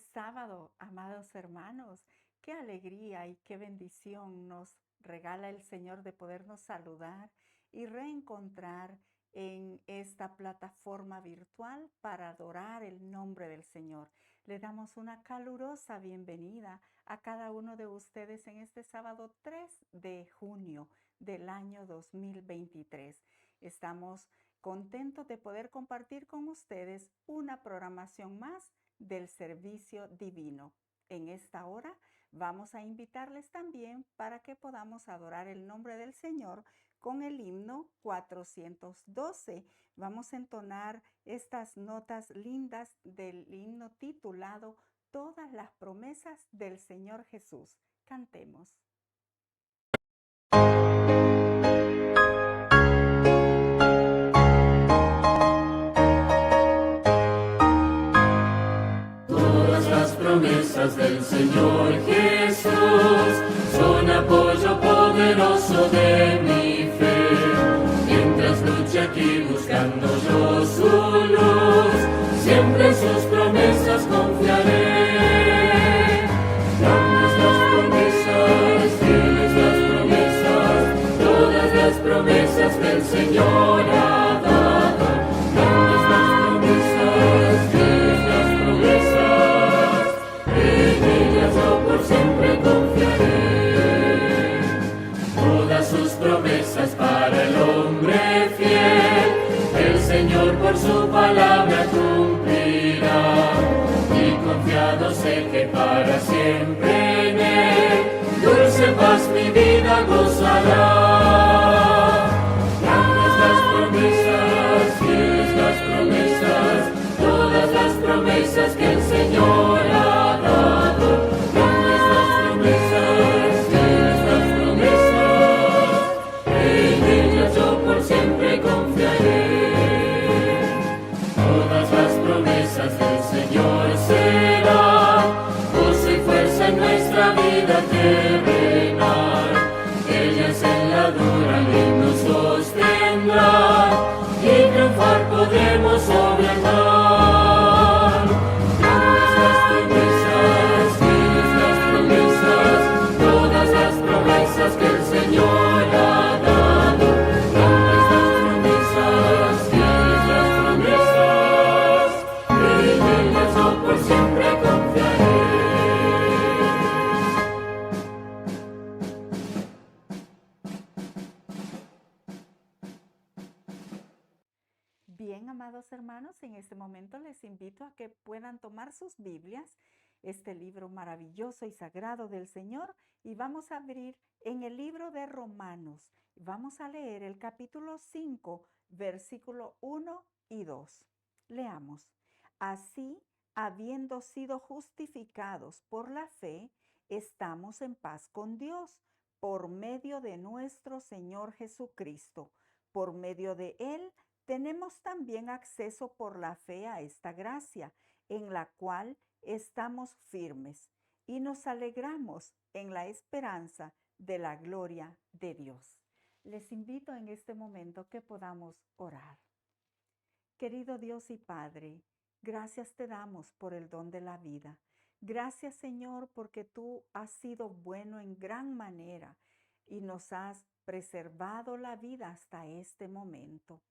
Feliz sábado, amados hermanos. Qué alegría y qué bendición nos regala el Señor de podernos saludar y reencontrar en esta plataforma virtual para adorar el nombre del Señor. Le damos una calurosa bienvenida a cada uno de ustedes en este sábado 3 de junio del año 2023. Estamos contentos de poder compartir con ustedes una programación más del servicio divino. En esta hora vamos a invitarles también para que podamos adorar el nombre del Señor con el himno 412. Vamos a entonar estas notas lindas del himno titulado Todas las promesas del Señor Jesús. Cantemos. Promesas del Señor Jesús son apoyo poderoso de mi fe. Mientras luche aquí buscando yo su luz, siempre en sus promesas confiaré. Grandes las promesas, fieles las promesas, todas las promesas que el Señor ha dado. Grandes las promesas, fieles las promesas, en ellas yo por siempre confiaré. Todas sus promesas para el hombre fiel, el Señor por su palabra cumplirá. Y confiado sé que para siempre en Él, dulce paz mi vida gozará. Grandes las promesas, fieles las promesas, todas las promesas que el Señor ha dado. Grandes las promesas, fieles las promesas, en ellas yo por siempre confiaré. Todas las promesas del Señor serán gozo y fuerza en nuestra vida terrenal. Ellas en la dura ley nos sostendrán y triunfar podremos sobre el mal. Grandes las promesas, fieles las promesas, todas las promesas que el Señor ha dado. Grandes las promesas, fieles las promesas, en ellas yo por siempre confiaré. Bien, amados hermanos, en este momento les invito a que puedan tomar sus Biblias, este libro maravilloso y sagrado del Señor, y vamos a abrir en el libro de Romanos. Vamos a leer el capítulo 5, versículo 1 y 2. Leamos. Así, habiendo sido justificados por la fe, estamos en paz con Dios, por medio de nuestro Señor Jesucristo. Por medio de Él, tenemos también acceso por la fe a esta gracia, en la cual estamos firmes y nos alegramos en la esperanza de la gloria de Dios. Les invito en este momento que podamos orar. Querido Dios y Padre, gracias te damos por el don de la vida. Gracias, Señor, porque tú has sido bueno en gran manera y nos has preservado la vida hasta este momento.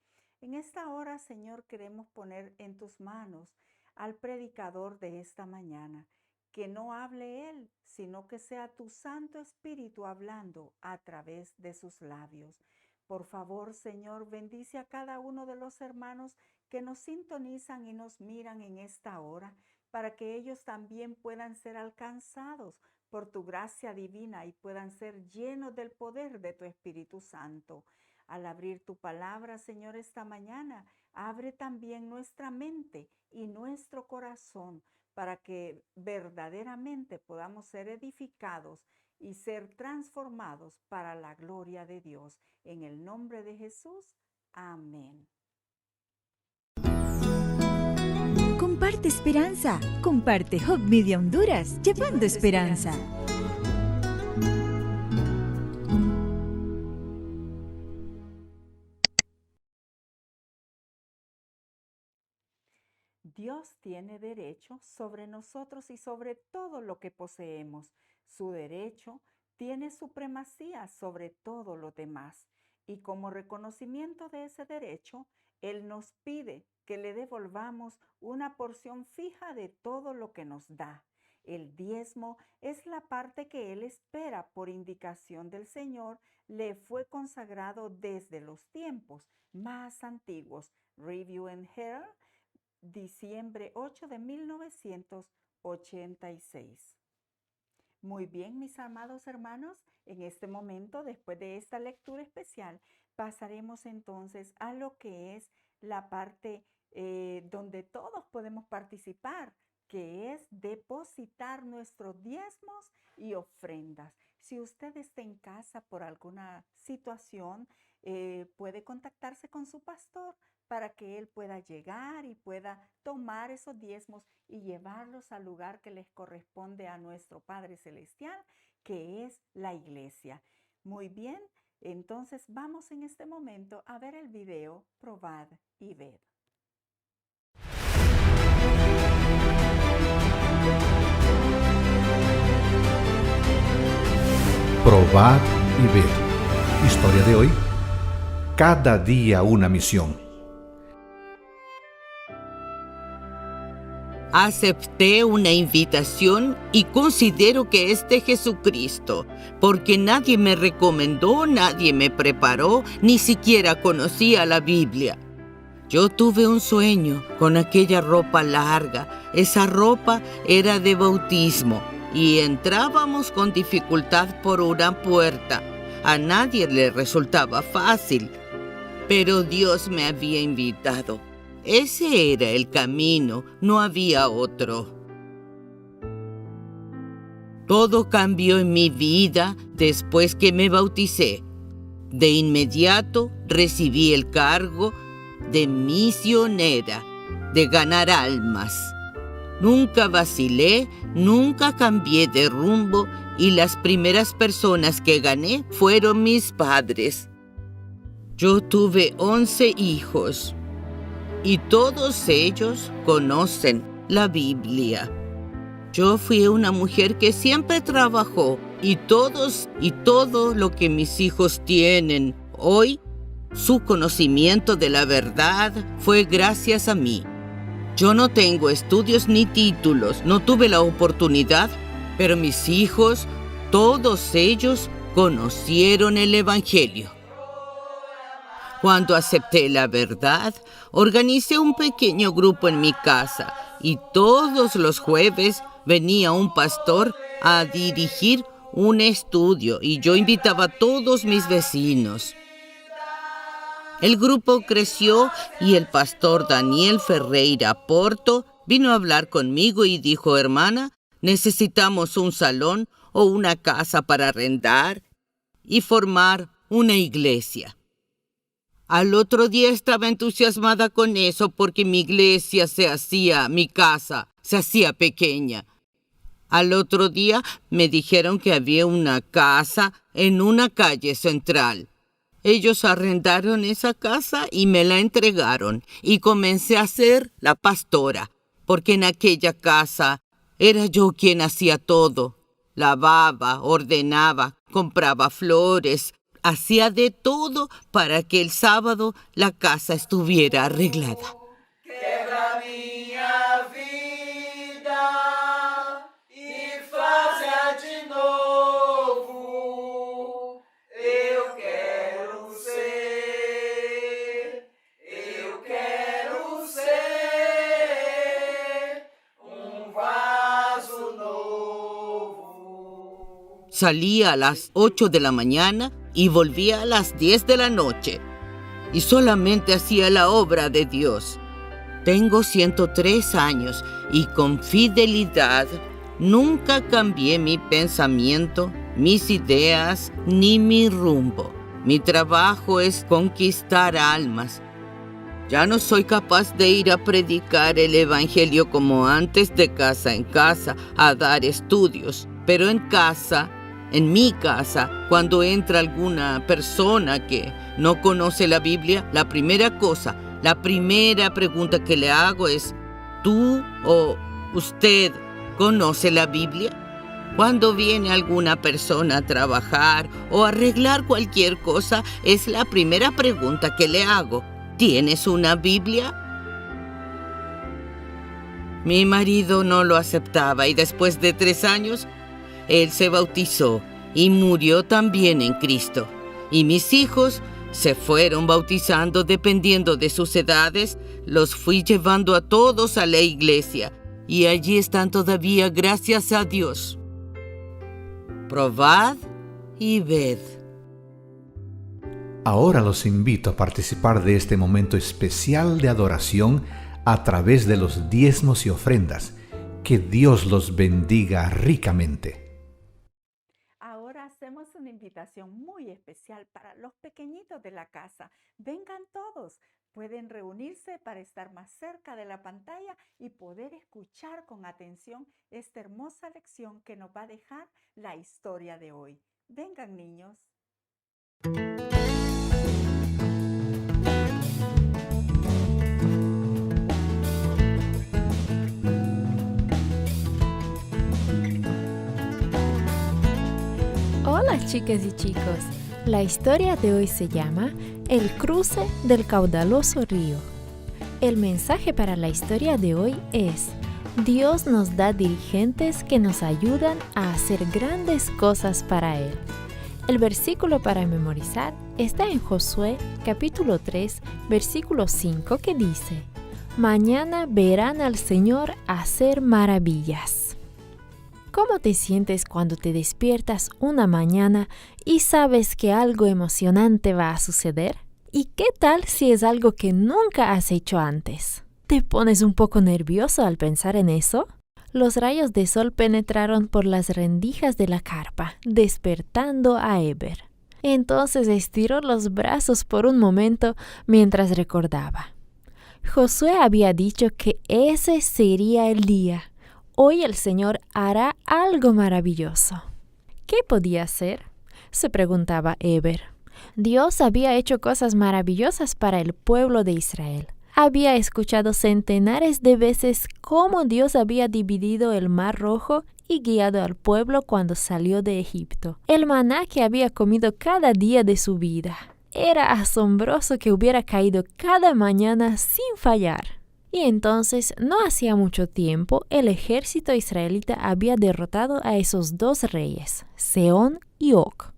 En esta hora, Señor, queremos poner en tus manos al predicador de esta mañana. Que no hable él, sino que sea tu Santo Espíritu hablando a través de sus labios. Por favor, Señor, bendice a cada uno de los hermanos que nos sintonizan y nos miran en esta hora, para que ellos también puedan ser alcanzados por tu gracia divina y puedan ser llenos del poder de tu Espíritu Santo. Al abrir tu palabra, Señor, esta mañana, abre también nuestra mente y nuestro corazón para que verdaderamente podamos ser edificados y ser transformados para la gloria de Dios. En el nombre de Jesús, amén. Comparte esperanza. Comparte Hope Media Honduras, llevando esperanza. Dios tiene derecho sobre nosotros y sobre todo lo que poseemos. Su derecho tiene supremacía sobre todo lo demás. Y como reconocimiento de ese derecho, Él nos pide que le devolvamos una porción fija de todo lo que nos da. El diezmo es la parte que Él espera por indicación del Señor, le fue consagrado desde los tiempos más antiguos. Review and Herald, diciembre 8 de 1986. Muy bien, mis amados hermanos, en este momento, después de esta lectura especial, pasaremos entonces a lo que es la parte donde todos podemos participar, que es depositar nuestros diezmos y ofrendas. Si usted está en casa por alguna situación, puede contactarse con su pastor para que él pueda llegar y pueda tomar esos diezmos y llevarlos al lugar que les corresponde a nuestro Padre Celestial, que es la iglesia. Muy bien, entonces vamos en este momento a ver el video Probad y Ved. Probad y ved. Historia de hoy. Cada día una misión. Acepté una invitación y considero que es de Jesucristo, porque nadie me recomendó, nadie me preparó, ni siquiera conocía la Biblia. Yo tuve un sueño con aquella ropa larga. Esa ropa era de bautismo y entrábamos con dificultad por una puerta. A nadie le resultaba fácil, pero Dios me había invitado. Ese era el camino, no había otro. Todo cambió en mi vida después que me bauticé. De inmediato recibí el cargo de misionera, de ganar almas. Nunca vacilé, nunca cambié de rumbo y las primeras personas que gané fueron mis padres. Yo tuve 11 hijos. Y todos ellos conocen la Biblia. Yo fui una mujer que siempre trabajó y todo lo que mis hijos tienen hoy, su conocimiento de la verdad fue gracias a mí. Yo no tengo estudios ni títulos, no tuve la oportunidad, pero mis hijos, todos ellos, conocieron el Evangelio. Cuando acepté la verdad, organicé un pequeño grupo en mi casa y todos los jueves venía un pastor a dirigir un estudio y yo invitaba a todos mis vecinos. El grupo creció y el pastor Daniel Ferreira Porto vino a hablar conmigo y dijo: hermana, necesitamos un salón o una casa para arrendar y formar una iglesia. Al otro día estaba entusiasmada con eso porque mi casa se hacía pequeña. Al otro día me dijeron que había una casa en una calle central. Ellos arrendaron esa casa y me la entregaron y comencé a ser la pastora, porque en aquella casa era yo quien hacía todo. Lavaba, ordenaba, compraba flores, hacía de todo para que el sábado la casa estuviera arreglada. Quebra minha vida e faça de novo. Eu quero ser vaso novo. Salía a las 8 de la mañana y volvía a las 10 de la noche. Y solamente hacía la obra de Dios. Tengo 103 años y con fidelidad nunca cambié mi pensamiento, mis ideas ni mi rumbo. Mi trabajo es conquistar almas. Ya no soy capaz de ir a predicar el evangelio como antes, de casa en casa, a dar estudios, pero en mi casa, cuando entra alguna persona que no conoce la Biblia, la primera pregunta que le hago es: ¿Tú o usted conoce la Biblia? Cuando viene alguna persona a trabajar o arreglar cualquier cosa, es la primera pregunta que le hago. ¿Tienes una Biblia? Mi marido no lo aceptaba y después de 3 años, él se bautizó y murió también en Cristo. Y mis hijos se fueron bautizando dependiendo de sus edades. Los fui llevando a todos a la iglesia y allí están todavía, gracias a Dios. Probad y ved. Ahora los invito a participar de este momento especial de adoración a través de los diezmos y ofrendas. Que Dios los bendiga ricamente. Ahora hacemos una invitación muy especial para los pequeñitos de la casa. Vengan todos. Pueden reunirse para estar más cerca de la pantalla y poder escuchar con atención esta hermosa lección que nos va a dejar la historia de hoy. Vengan, niños. Hola chicas y chicos, la historia de hoy se llama El cruce del caudaloso río. El mensaje para la historia de hoy es: Dios nos da dirigentes que nos ayudan a hacer grandes cosas para Él. El versículo para memorizar está en Josué capítulo 3, versículo 5 que dice: Mañana verán al Señor hacer maravillas. ¿Cómo te sientes cuando te despiertas una mañana y sabes que algo emocionante va a suceder? ¿Y qué tal si es algo que nunca has hecho antes? ¿Te pones un poco nervioso al pensar en eso? Los rayos de sol penetraron por las rendijas de la carpa, despertando a Eber. Entonces estiró los brazos por un momento mientras recordaba. Josué había dicho que ese sería el día. Hoy el Señor hará algo maravilloso. ¿Qué podía hacer?, se preguntaba Eber. Dios había hecho cosas maravillosas para el pueblo de Israel. Había escuchado centenares de veces cómo Dios había dividido el Mar Rojo y guiado al pueblo cuando salió de Egipto. El maná que había comido cada día de su vida. Era asombroso que hubiera caído cada mañana sin fallar. Y entonces, no hacía mucho tiempo, el ejército israelita había derrotado a esos 2 reyes, Sehón y Og.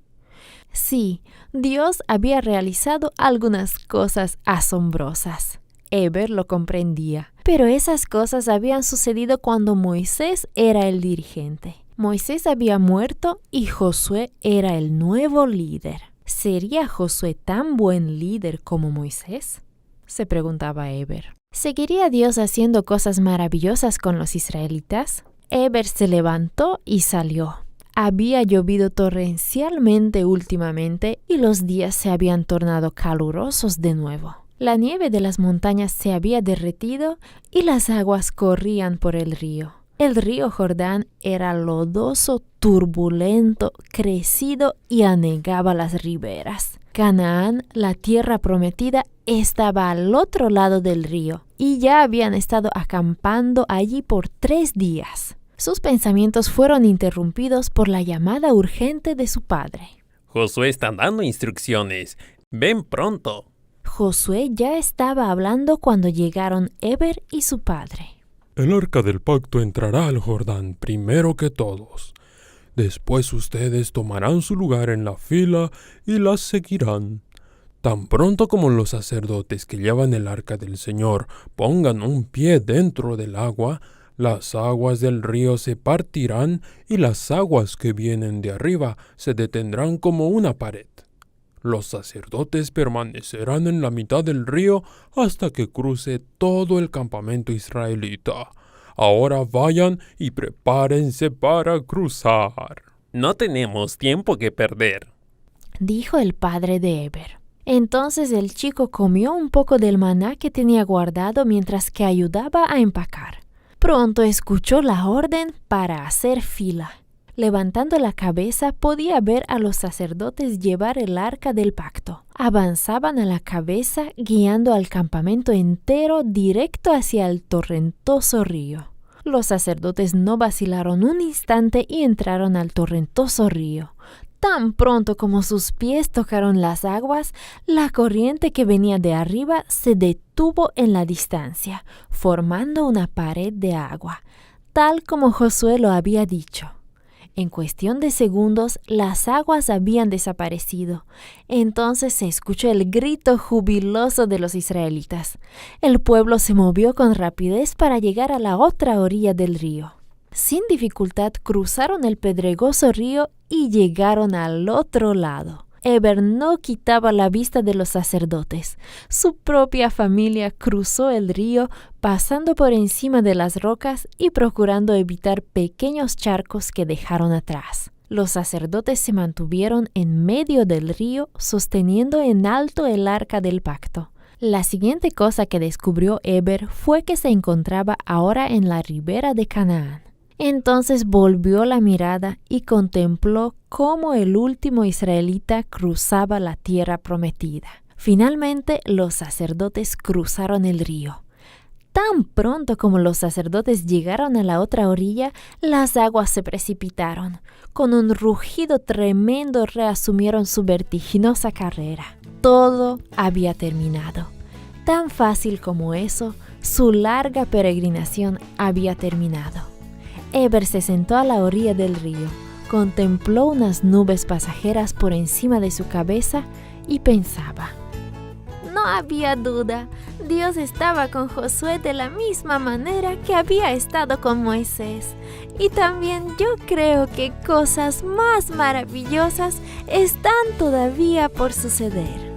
Sí, Dios había realizado algunas cosas asombrosas. Eber lo comprendía, pero esas cosas habían sucedido cuando Moisés era el dirigente. Moisés había muerto y Josué era el nuevo líder. ¿Sería Josué tan buen líder como Moisés?, se preguntaba Eber. ¿Seguiría Dios haciendo cosas maravillosas con los israelitas? Eber se levantó y salió. Había llovido torrencialmente últimamente y los días se habían tornado calurosos de nuevo. La nieve de las montañas se había derretido y las aguas corrían por el río. El río Jordán era lodoso, turbulento, crecido y anegaba las riberas. Canaán, la tierra prometida, estaba al otro lado del río y ya habían estado acampando allí por 3 días. Sus pensamientos fueron interrumpidos por la llamada urgente de su padre. Josué está dando instrucciones. Ven pronto. Josué ya estaba hablando cuando llegaron Eber y su padre. El arca del pacto entrará al Jordán primero que todos. Después ustedes tomarán su lugar en la fila y las seguirán. Tan pronto como los sacerdotes que llevan el arca del Señor pongan un pie dentro del agua, las aguas del río se partirán y las aguas que vienen de arriba se detendrán como una pared. Los sacerdotes permanecerán en la mitad del río hasta que cruce todo el campamento israelita. Ahora vayan y prepárense para cruzar. No tenemos tiempo que perder, dijo el padre de Eber. Entonces el chico comió un poco del maná que tenía guardado mientras que ayudaba a empacar. Pronto escuchó la orden para hacer fila. Levantando la cabeza podía ver a los sacerdotes llevar el arca del pacto. Avanzaban a la cabeza guiando al campamento entero directo hacia el torrentoso río. Los sacerdotes no vacilaron un instante y entraron al torrentoso río. Tan pronto como sus pies tocaron las aguas, la corriente que venía de arriba se detuvo en la distancia, formando una pared de agua, tal como Josué lo había dicho. En cuestión de segundos, las aguas habían desaparecido. Entonces se escuchó el grito jubiloso de los israelitas. El pueblo se movió con rapidez para llegar a la otra orilla del río. Sin dificultad cruzaron el pedregoso río y llegaron al otro lado. Heber no quitaba la vista de los sacerdotes. Su propia familia cruzó el río, pasando por encima de las rocas y procurando evitar pequeños charcos que dejaron atrás. Los sacerdotes se mantuvieron en medio del río, sosteniendo en alto el arca del pacto. La siguiente cosa que descubrió Heber fue que se encontraba ahora en la ribera de Canaán. Entonces volvió la mirada y contempló cómo el último israelita cruzaba la tierra prometida. Finalmente los sacerdotes cruzaron el río. Tan pronto como los sacerdotes llegaron a la otra orilla, las aguas se precipitaron. Con un rugido tremendo reasumieron su vertiginosa carrera. Todo había terminado. Tan fácil como eso, su larga peregrinación había terminado. Heber se sentó a la orilla del río, contempló unas nubes pasajeras por encima de su cabeza y pensaba. No había duda, Dios estaba con Josué de la misma manera que había estado con Moisés. Y también yo creo que cosas más maravillosas están todavía por suceder.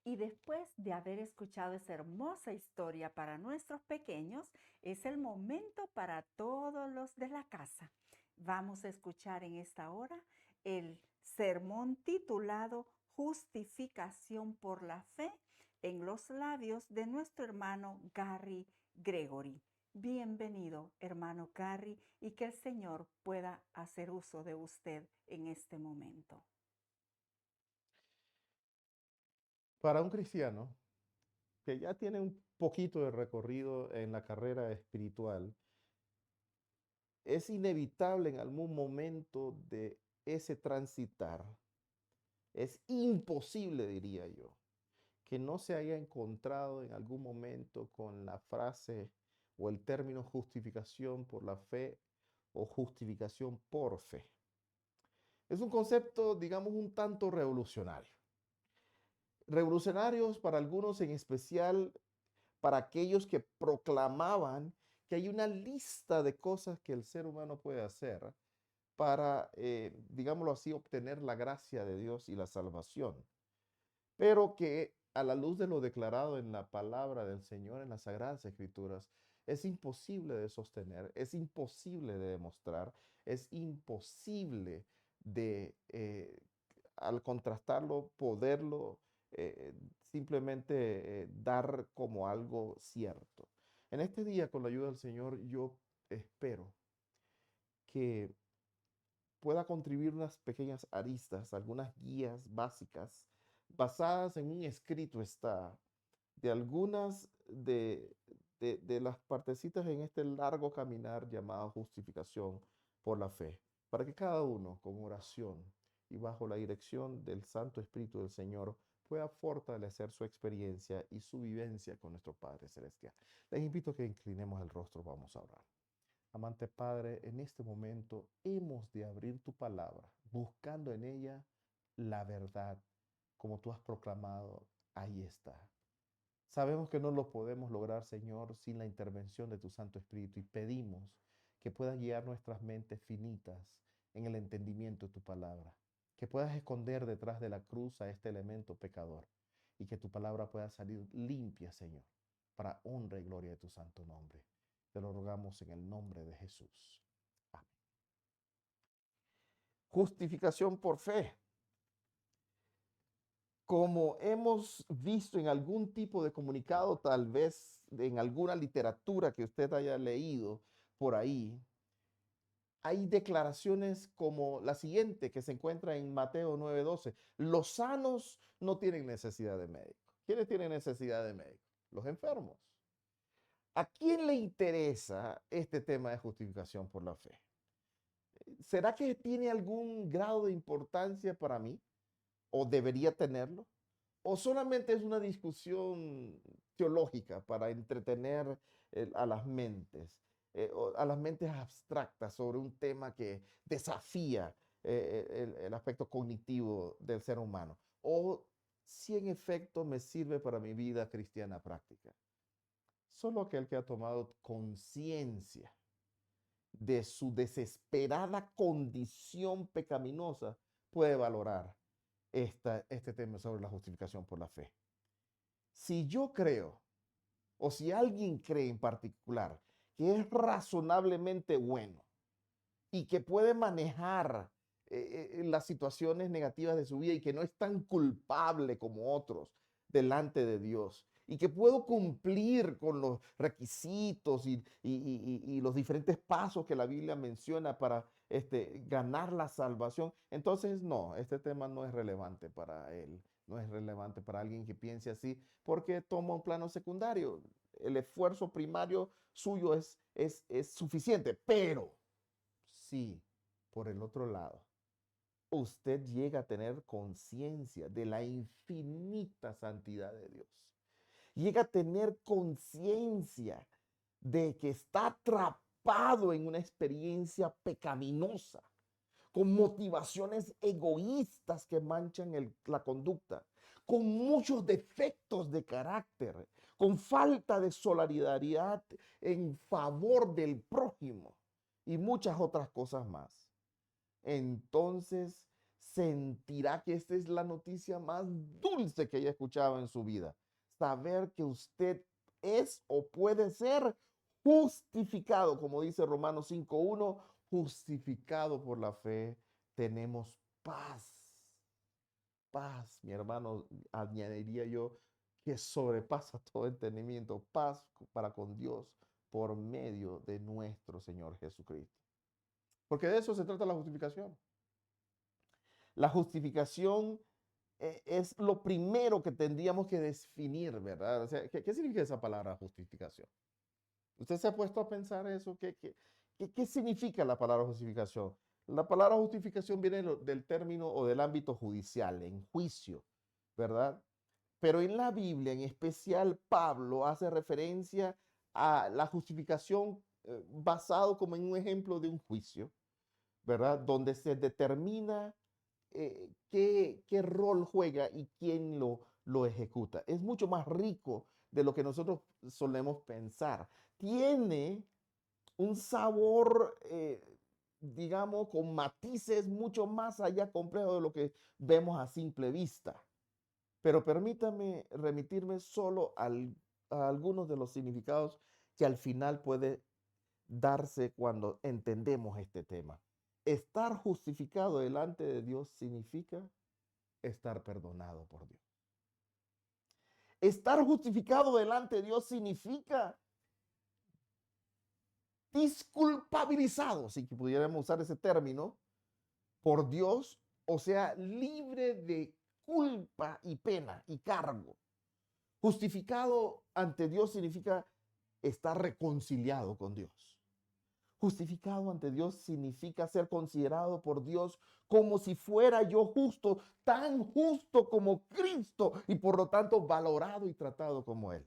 Y después de haber escuchado esa hermosa historia para nuestros pequeños, es el momento para todos los de la casa. Vamos a escuchar en esta hora el sermón titulado Justificación por la Fe en los labios de nuestro hermano Gary Gregory. Bienvenido, hermano Gary, y que el Señor pueda hacer uso de usted en este momento. Para un cristiano que ya tiene un poquito de recorrido en la carrera espiritual, es inevitable en algún momento de ese transitar. Es imposible, diría yo, que no se haya encontrado en algún momento con la frase o el término justificación por la fe o justificación por fe. Es un concepto, digamos, un tanto revolucionario. Revolucionarios para algunos, en especial para aquellos que proclamaban que hay una lista de cosas que el ser humano puede hacer para, digámoslo así, obtener la gracia de Dios y la salvación. Pero que a la luz de lo declarado en la palabra del Señor en las Sagradas Escrituras, es imposible de sostener, es imposible de demostrar, es imposible de, al contrastarlo, poderlo simplemente dar como algo cierto. En este día, con la ayuda del Señor, yo espero que pueda contribuir unas pequeñas aristas, algunas guías básicas, basadas en un escrito está, de algunas de las partecitas en este largo caminar llamado justificación por la fe, para que cada uno con oración y bajo la dirección del Santo Espíritu del Señor pueda fortalecer su experiencia y su vivencia con nuestro Padre Celestial. Les invito a que inclinemos el rostro, vamos a orar. Amante Padre, en este momento hemos de abrir tu palabra, buscando en ella la verdad, como tú has proclamado, ahí está. Sabemos que no lo podemos lograr, Señor, sin la intervención de tu Santo Espíritu y pedimos que puedas guiar nuestras mentes finitas en el entendimiento de tu palabra, que puedas esconder detrás de la cruz a este elemento pecador y que tu palabra pueda salir limpia, Señor, para honra y gloria de tu santo nombre. Te lo rogamos en el nombre de Jesús. Amén. justificación por fe. Como hemos visto en algún tipo de comunicado, tal vez en alguna literatura que usted haya leído por ahí, hay declaraciones como la siguiente que se encuentra en Mateo 9:12. Los sanos no tienen necesidad de médico. ¿Quiénes tienen necesidad de médico? Los enfermos. ¿A quién le interesa este tema de justificación por la fe? ¿Será que tiene algún grado de importancia para mí? ¿O debería tenerlo? ¿O solamente es una discusión teológica para entretener a las mentes? A las mentes abstractas sobre un tema que desafía el aspecto cognitivo del ser humano. O si en efecto me sirve para mi vida cristiana práctica. Solo aquel que ha tomado conciencia de su desesperada condición pecaminosa puede valorar este tema sobre la justificación por la fe. Si yo creo, o si alguien cree en particular, que es razonablemente bueno y que puede manejar las situaciones negativas de su vida y que no es tan culpable como otros delante de Dios y que puedo cumplir con los requisitos y los diferentes pasos que la Biblia menciona para ganar la salvación, entonces no, este tema no es relevante para él, no es relevante para alguien que piense así, porque toma un plano secundario. El esfuerzo primario suyo es suficiente, pero si por el otro lado usted llega a tener conciencia de la infinita santidad de Dios, llega a tener conciencia de que está atrapado en una experiencia pecaminosa, con motivaciones egoístas que manchan la conducta, con muchos defectos de carácter, con falta de solidaridad en favor del prójimo y muchas otras cosas más. Entonces sentirá que esta es la noticia más dulce que haya escuchado en su vida. Saber que usted es o puede ser justificado, como dice Romanos 5:1, justificado por la fe, tenemos paz. Paz, mi hermano, añadiría yo, que sobrepasa todo entendimiento, paz para con Dios por medio de nuestro Señor Jesucristo. Porque de eso se trata la justificación. La justificación es lo primero que tendríamos que definir, ¿verdad? O sea, ¿qué significa esa palabra justificación? ¿Usted se ha puesto a pensar eso? ¿Qué significa la palabra justificación? La palabra justificación viene del término o del ámbito judicial, en juicio, ¿verdad? Pero en la Biblia, en especial, Pablo hace referencia a la justificación basado como en un ejemplo de un juicio, ¿verdad? Donde se determina qué rol juega y quién lo ejecuta. Es mucho más rico de lo que nosotros solemos pensar. Tiene un sabor, digamos, con matices mucho más allá complejo de lo que vemos a simple vista. Pero permítame remitirme solo a algunos de los significados que al final puede darse cuando entendemos este tema. Estar justificado delante de Dios significa estar perdonado por Dios. Estar justificado delante de Dios significa disculpabilizado, si pudiéramos usar ese término, por Dios, o sea, libre de culpa y pena y cargo. Justificado ante Dios significa estar reconciliado con Dios. Justificado ante Dios significa ser considerado por Dios como si fuera yo justo, tan justo como Cristo y por lo tanto valorado y tratado como Él.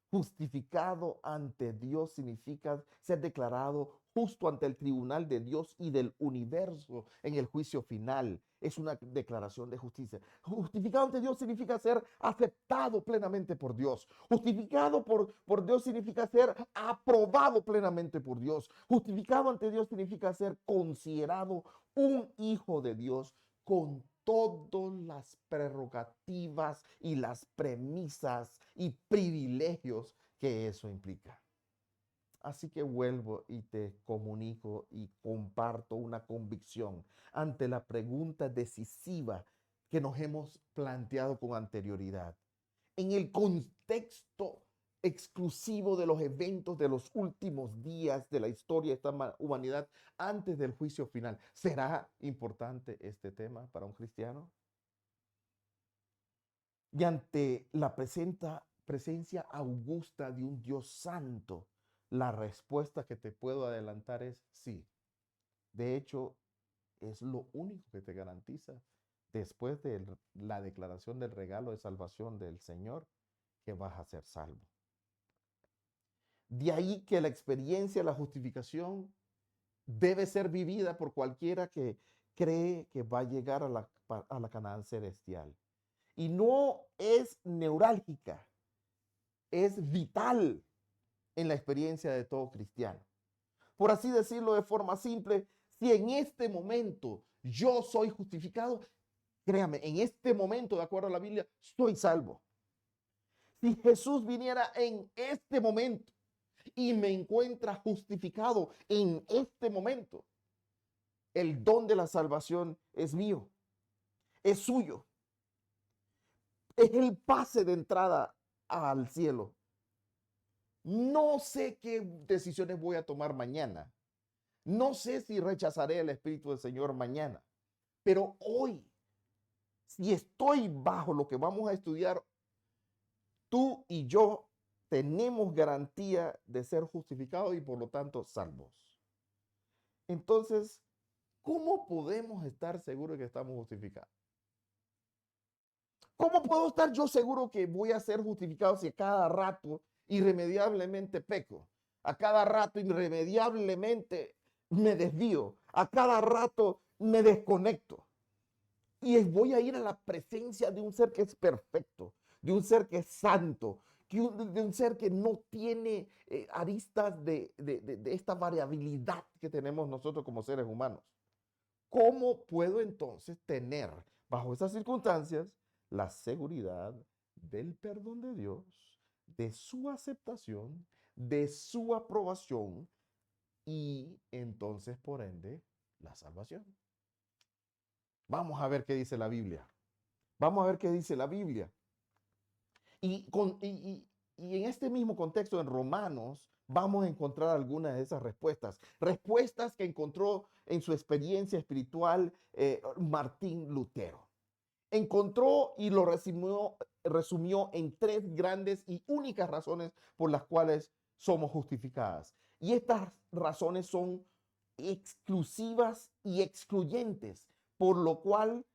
Justificado ante Dios significa ser declarado justo ante el tribunal de Dios y del universo en el juicio final. Es una declaración de justicia. Justificado ante Dios significa ser aceptado plenamente por Dios. Justificado por Dios significa ser aprobado plenamente por Dios. Justificado ante Dios significa ser considerado un hijo de Dios con todas las prerrogativas y las premisas y privilegios que eso implica. Así que vuelvo y te comunico y comparto una convicción ante la pregunta decisiva que nos hemos planteado con anterioridad. En el contexto exclusivo de los eventos de los últimos días de la historia de esta humanidad antes del juicio final, ¿será importante este tema para un cristiano? Y ante la presencia augusta de un Dios santo, la respuesta que te puedo adelantar es sí. De hecho, es lo único que te garantiza después de la declaración del regalo de salvación del Señor, que vas a ser salvo. De ahí que la experiencia de la justificación debe ser vivida por cualquiera que cree que va a llegar a la Canaán celestial. Y no es neurálgica, es vital en la experiencia de todo cristiano. Por así decirlo de forma simple, si en este momento yo soy justificado, créame, en este momento, de acuerdo a la Biblia, soy salvo. Si Jesús viniera en este momento y me encuentra justificado en este momento, el don de la salvación es mío, es suyo. Es el pase de entrada al cielo. No sé qué decisiones voy a tomar mañana. No sé si rechazaré el Espíritu del Señor mañana. Pero hoy, si estoy bajo lo que vamos a estudiar, tú y yo tenemos garantía de ser justificados y por lo tanto salvos. Entonces, ¿cómo podemos estar seguros de que estamos justificados? ¿Cómo puedo estar yo seguro que voy a ser justificado si a cada rato irremediablemente peco? A cada rato irremediablemente me desvío. A cada rato me desconecto. Y voy a ir a la presencia de un ser que es perfecto, de un ser que es santo, de un ser que no tiene aristas de esta variabilidad que tenemos nosotros como seres humanos. ¿Cómo puedo entonces tener bajo esas circunstancias la seguridad del perdón de Dios, de su aceptación, de su aprobación y entonces por ende la salvación? Vamos a ver qué dice la Biblia. Vamos a ver qué dice la Biblia. Y en este mismo contexto, en Romanos, vamos a encontrar algunas de esas respuestas. Respuestas que encontró en su experiencia espiritual Martín Lutero. Encontró y lo resumió en 3 grandes y únicas razones por las cuales somos justificadas. Y estas razones son exclusivas y excluyentes, por lo cual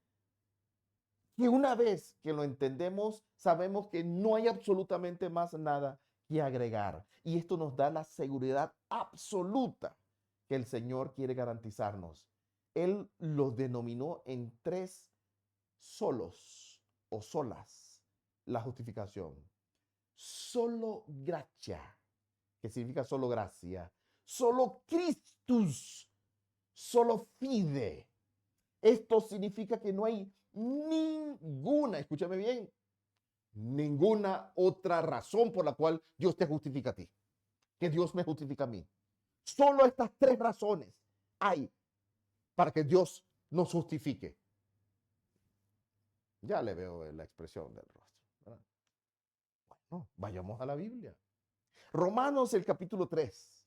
que una vez que lo entendemos, sabemos que no hay absolutamente más nada que agregar. Y esto nos da la seguridad absoluta que el Señor quiere garantizarnos. Él los denominó en 3 solos o solas la justificación. Solo gracia, que significa solo gracia. Solo Christus, solo fide. Esto significa que no hay ninguna, escúchame bien, ninguna otra razón por la cual Dios te justifica a ti, que Dios me justifica a mí. Solo estas 3 razones hay para que Dios nos justifique. Ya le veo la expresión del rostro, ¿verdad? Bueno, vayamos a la Biblia. Romanos, el capítulo 3,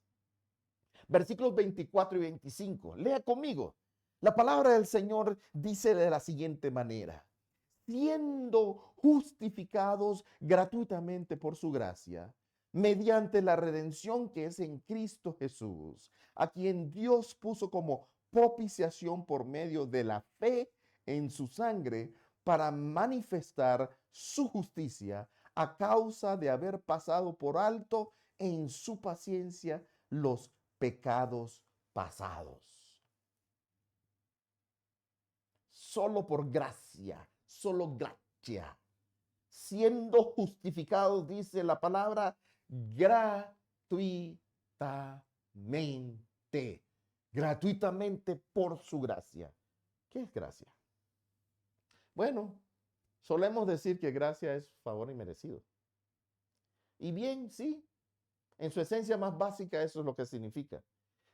versículos 24 y 25. Lea conmigo. La palabra del Señor dice de la siguiente manera: siendo justificados gratuitamente por su gracia, mediante la redención que es en Cristo Jesús, a quien Dios puso como propiciación por medio de la fe en su sangre, para manifestar su justicia a causa de haber pasado por alto en su paciencia los pecados pasados. Solo por gracia, solo gracia. Siendo justificados, dice la palabra, gratuitamente. Gratuitamente por su gracia. ¿Qué es gracia? Bueno, solemos decir que gracia es favor inmerecido. Y bien, sí, En su esencia más básica eso es lo que significa.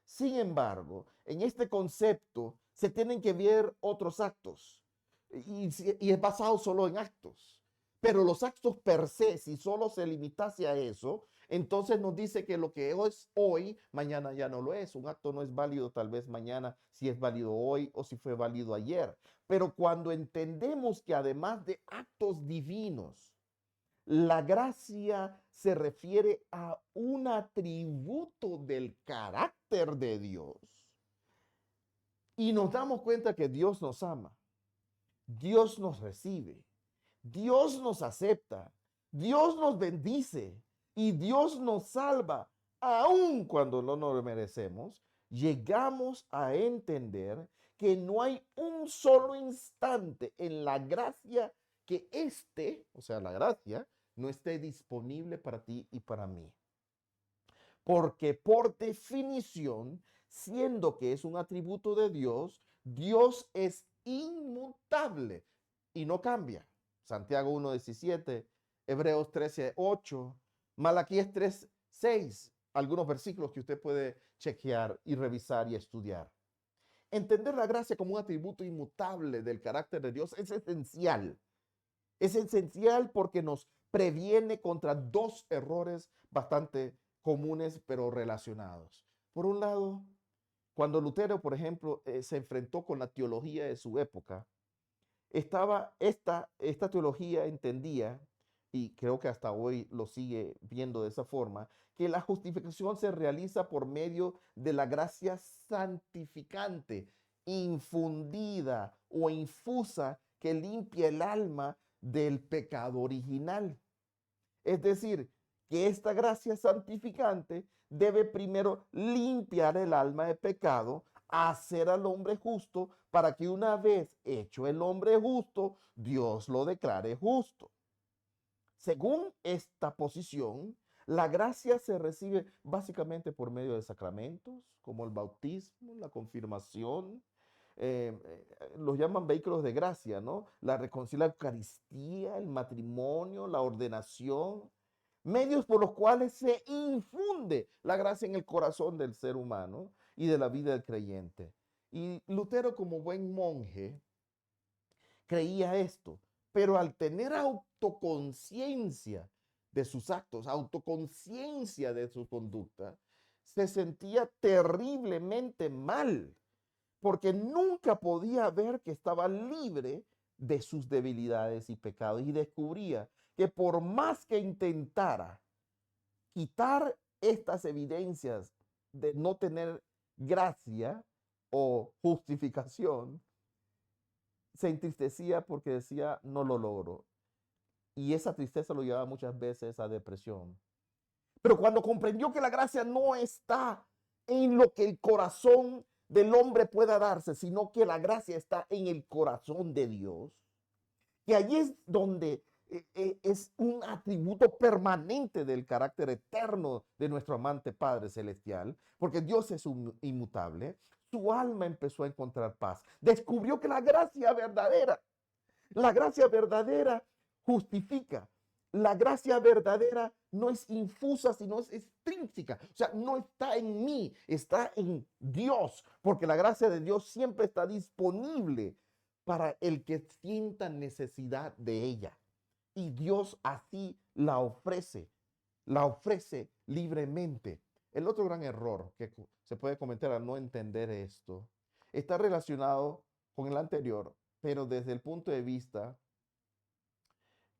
Sin embargo, en este concepto se tienen que ver otros actos y es basado solo en actos. Pero los actos per se, si solo se limitase a eso, entonces nos dice que lo que es hoy, mañana ya no lo es. Un acto no es válido tal vez mañana si es válido hoy o si fue válido ayer. Pero cuando entendemos que además de actos divinos, la gracia se refiere a un atributo del carácter de Dios. Y nos damos cuenta que Dios nos ama, Dios nos recibe, Dios nos acepta, Dios nos bendice y Dios nos salva, aun cuando no nos lo merecemos. Llegamos a entender que no hay un solo instante en la gracia que o sea, la gracia, no esté disponible para ti y para mí. Porque por definición, siendo que es un atributo de Dios, Dios es inmutable y no cambia. Santiago 1:17, Hebreos 13:8, Malaquías 3:6, algunos versículos que usted puede chequear y revisar y estudiar. Entender la gracia como un atributo inmutable del carácter de Dios es esencial. Es esencial porque nos previene contra dos errores bastante comunes pero relacionados. Por un lado, cuando Lutero, por ejemplo, se enfrentó con la teología de su época, esta teología entendía, y creo que hasta hoy lo sigue viendo de esa forma, que la justificación se realiza por medio de la gracia santificante, infundida o infusa que limpia el alma del pecado original. Es decir, que esta gracia santificante debe primero limpiar el alma de pecado, hacer al hombre justo, para que una vez hecho el hombre justo, Dios lo declare justo. Según esta posición, la gracia se recibe básicamente por medio de sacramentos, como el bautismo, la confirmación, los llaman vehículos de gracia, ¿no? La reconciliación, la Eucaristía, el matrimonio, la ordenación, medios por los cuales se infunde la gracia en el corazón del ser humano y de la vida del creyente. Y Lutero, como buen monje, creía esto, pero al tener autoconciencia de sus actos, autoconciencia de su conducta, se sentía terriblemente mal, porque nunca podía ver que estaba libre de sus debilidades y pecados, y descubría que por más que intentara quitar estas evidencias de no tener gracia o justificación, se entristecía porque decía, no lo logro. Y esa tristeza lo llevaba muchas veces a depresión. Pero cuando comprendió que la gracia no está en lo que el corazón del hombre pueda darse, sino que la gracia está en el corazón de Dios, que allí es donde es un atributo permanente del carácter eterno de nuestro amante Padre Celestial, porque Dios es inmutable. Su alma empezó a encontrar paz. Descubrió que la gracia verdadera justifica. La gracia verdadera no es infusa, sino es extrínseca. O sea, no está en mí, está en Dios, porque la gracia de Dios siempre está disponible para el que sienta necesidad de ella. Y Dios así la ofrece libremente. El otro gran error que se puede cometer al no entender esto está relacionado con el anterior, pero desde el punto de vista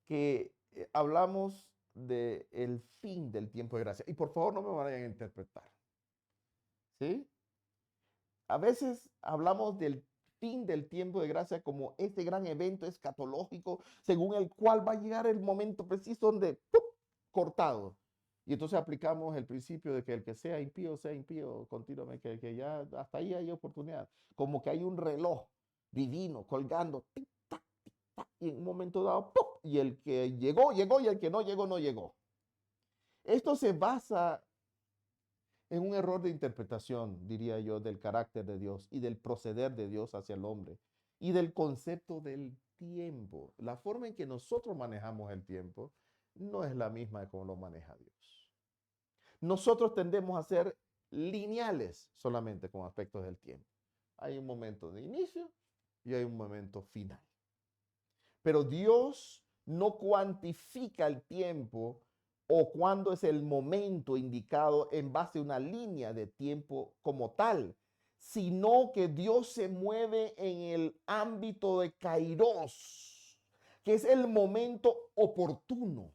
que hablamos del fin del tiempo de gracia. Y por favor no me vayan a interpretar. ¿Sí? A veces hablamos del fin del tiempo de gracia como este gran evento escatológico según el cual va a llegar el momento preciso donde ¡pum!, cortado. Y entonces aplicamos el principio de que el que sea impío continuamente, que ya hasta ahí hay oportunidad. Como que hay un reloj divino colgando, tic, tac, y en un momento dado, ¡pum!, y el que llegó, llegó, y el que no llegó, no llegó. Esto se basa en un error de interpretación, diría yo, del carácter de Dios y del proceder de Dios hacia el hombre y del concepto del tiempo. La forma en que nosotros manejamos el tiempo no es la misma de cómo lo maneja Dios. nosotros tendemos a ser lineales solamente con aspectos del tiempo. Hay un momento de inicio y hay un momento final. Pero Dios no cuantifica el tiempo o cuándo es el momento indicado en base a una línea de tiempo como tal, sino que Dios se mueve en el ámbito de Kairos, que es el momento oportuno,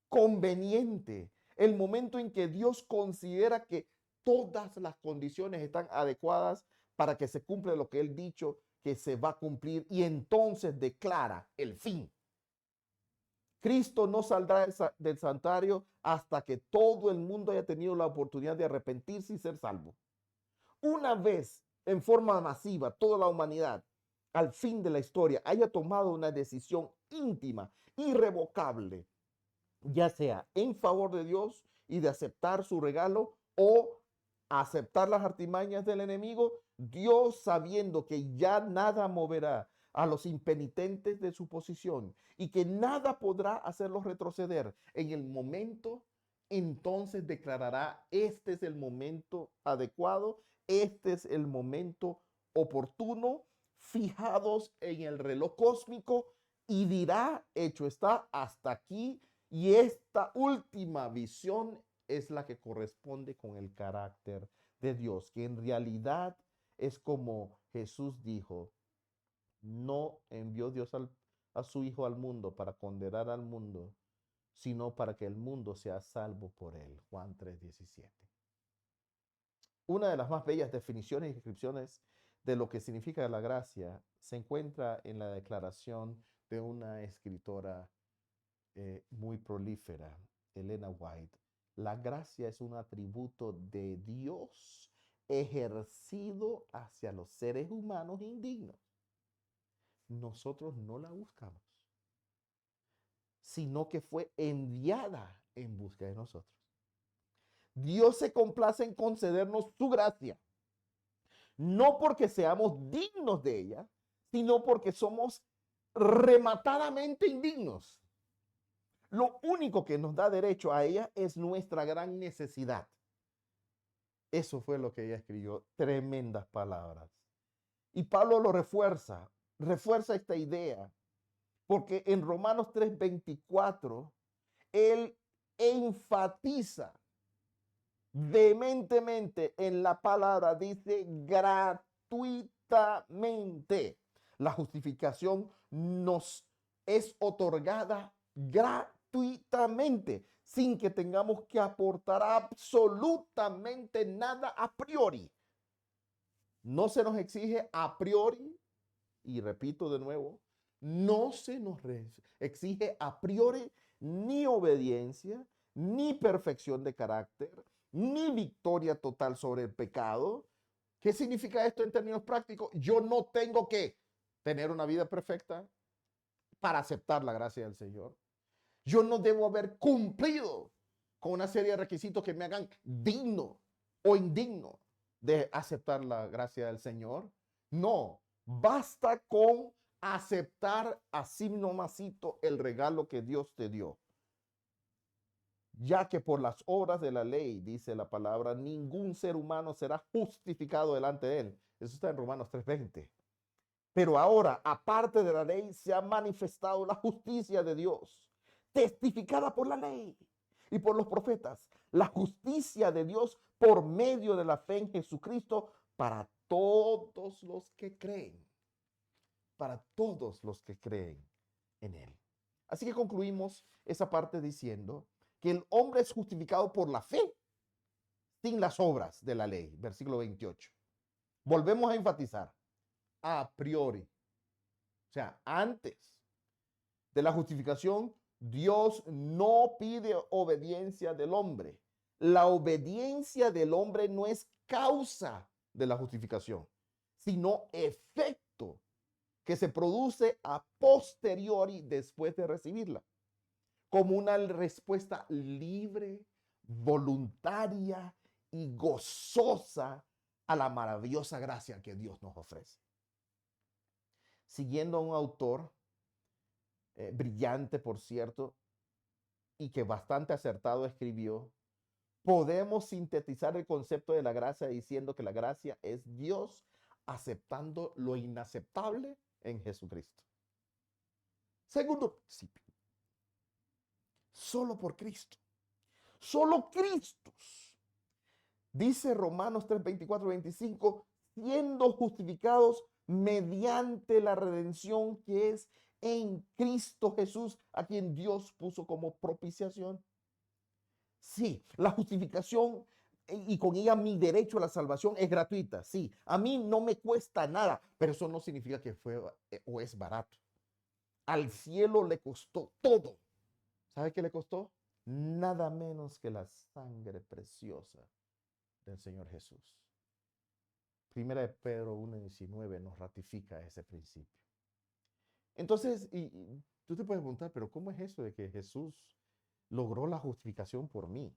conveniente, el momento en que Dios considera que todas las condiciones están adecuadas para que se cumpla lo que Él ha dicho que se va a cumplir, y entonces declara el fin. Cristo no saldrá del santuario hasta que todo el mundo haya tenido la oportunidad de arrepentirse y ser salvo. Una vez, en forma masiva, toda la humanidad, al fin de la historia, haya tomado una decisión íntima, irrevocable, ya sea en favor de Dios y de aceptar su regalo o aceptar las artimañas del enemigo, Dios, sabiendo que ya nada moverá a los impenitentes de su posición y que nada podrá hacerlos retroceder en el momento, entonces declarará: este es el momento adecuado, este es el momento oportuno, fijados en el reloj cósmico, y dirá: hecho está, hasta aquí. Y esta última visión es la que corresponde con el carácter de Dios, que en realidad es como Jesús dijo: no envió Dios a su Hijo al mundo para condenar al mundo, sino para que el mundo sea salvo por él. Juan 3:17. Una de las más bellas definiciones y descripciones de lo que significa la gracia se encuentra en la declaración de una escritora muy prolífera, Elena White. La gracia es un atributo de Dios ejercido hacia los seres humanos indignos. Nosotros no la buscamos, sino que fue enviada en busca de nosotros. Dios se complace en concedernos su gracia, no porque seamos dignos de ella, sino porque somos rematadamente indignos. Lo único que nos da derecho a ella es nuestra gran necesidad. Eso fue lo que ella escribió, tremendas palabras. Y Pablo lo refuerza esta idea, porque en Romanos 3:24, él enfatiza vehementemente en la palabra, dice gratuitamente. La justificación nos es otorgada gratuitamente, sin que tengamos que aportar absolutamente nada a priori. No se nos exige a priori, y repito de nuevo, no se nos exige a priori ni obediencia, ni perfección de carácter, ni victoria total sobre el pecado. ¿Qué significa esto en términos prácticos? Yo no tengo que tener una vida perfecta para aceptar la gracia del Señor. Yo no debo haber cumplido con una serie de requisitos que me hagan digno o indigno de aceptar la gracia del Señor. No, basta con aceptar así nomasito el regalo que Dios te dio. Ya que por las obras de la ley, dice la palabra, ningún ser humano será justificado delante de él. Eso está en Romanos 3:20. Pero ahora, aparte de la ley, se ha manifestado la justicia de Dios, testificada por la ley y por los profetas. La justicia de Dios por medio de la fe en Jesucristo para todos los que creen. Para todos los que creen en Él. Así que concluimos esa parte diciendo que el hombre es justificado por la fe, sin las obras de la ley. Versículo 28. Volvemos a enfatizar. A priori. O sea, antes de la justificación, Dios no pide obediencia del hombre. La obediencia del hombre no es causa de la justificación, sino efecto que se produce a posteriori después de recibirla, como una respuesta libre, voluntaria y gozosa a la maravillosa gracia que Dios nos ofrece. Siguiendo a un autor brillante, por cierto, y que bastante acertado escribió, podemos sintetizar el concepto de la gracia diciendo que la gracia es Dios aceptando lo inaceptable en Jesucristo. Segundo principio, solo por Cristo, solo Cristo. Dice Romanos 3, 24, 25, siendo justificados mediante la redención que es en Cristo Jesús, a quien Dios puso como propiciación. Sí, la justificación y con ella mi derecho a la salvación es gratuita. Sí, a mí no me cuesta nada, pero eso no significa que fue o es barato. Al cielo le costó todo. ¿Sabe qué le costó? Nada menos que la sangre preciosa del Señor Jesús. Primera de Pedro 1:19 nos ratifica ese principio. Entonces, y tú te puedes preguntar, pero ¿cómo es eso de que Jesús logró la justificación por mí?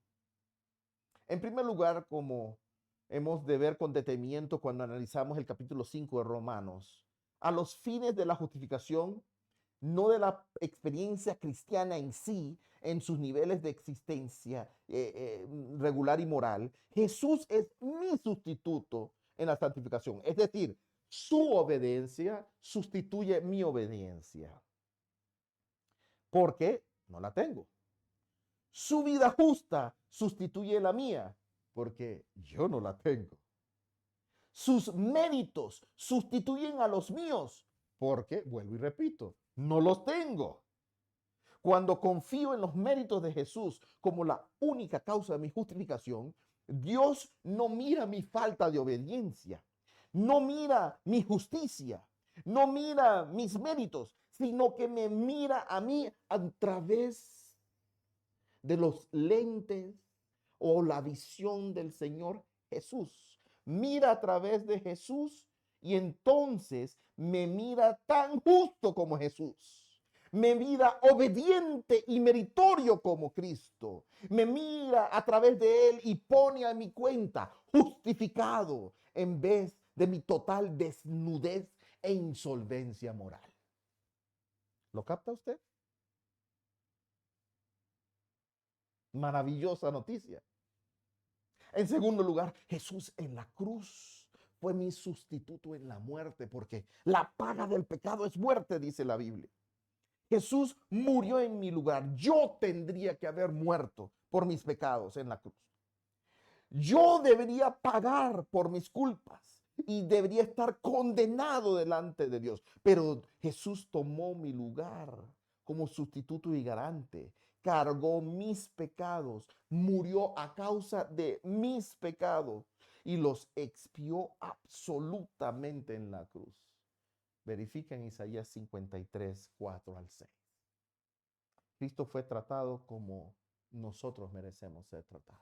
En primer lugar, como hemos de ver con detenimiento cuando analizamos el capítulo 5 de Romanos, a los fines de la justificación, no de la experiencia cristiana en sí, en sus niveles de existencia regular y moral, Jesús es mi sustituto en la santificación. Es decir, su obediencia sustituye mi obediencia. Porque no la tengo. Su vida justa sustituye la mía, porque yo no la tengo. Sus méritos sustituyen a los míos, porque, vuelvo y repito, no los tengo. Cuando confío en los méritos de Jesús como la única causa de mi justificación, Dios no mira mi falta de obediencia, no mira mi justicia, no mira mis méritos, sino que me mira a mí a través de los lentes o la visión del Señor Jesús. Mira a través de Jesús y entonces me mira tan justo como Jesús. Me mira obediente y meritorio como Cristo. Me mira a través de Él y pone a mi cuenta justificado en vez de mi total desnudez e insolvencia moral. ¿Lo capta usted? Maravillosa noticia. En segundo lugar, Jesús en la cruz fue mi sustituto en la muerte, porque la paga del pecado es muerte, dice la Biblia. Jesús murió en mi lugar. Yo tendría que haber muerto por mis pecados en la cruz. Yo debería pagar por mis culpas y debería estar condenado delante de Dios. Pero Jesús tomó mi lugar como sustituto y garante. Cargó mis pecados, murió a causa de mis pecados y los expió absolutamente en la cruz. Verifica en Isaías 53, 4 al 6. Cristo fue tratado como nosotros merecemos ser tratados.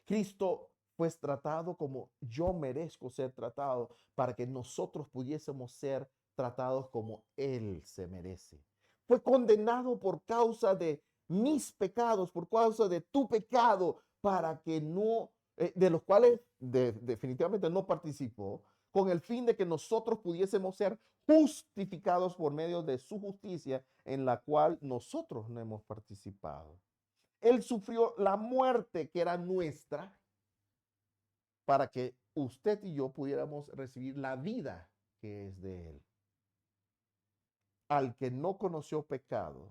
Cristo fue tratado como yo merezco ser tratado para que nosotros pudiésemos ser tratados como Él se merece. Fue condenado por causa de mis pecados, por causa de tu pecado, para que no, de los cuales definitivamente no participó, con el fin de que nosotros pudiésemos ser justificados por medio de su justicia, en la cual nosotros no hemos participado. Él sufrió la muerte que era nuestra para que usted y yo pudiéramos recibir la vida que es de Él. Al que no conoció pecado,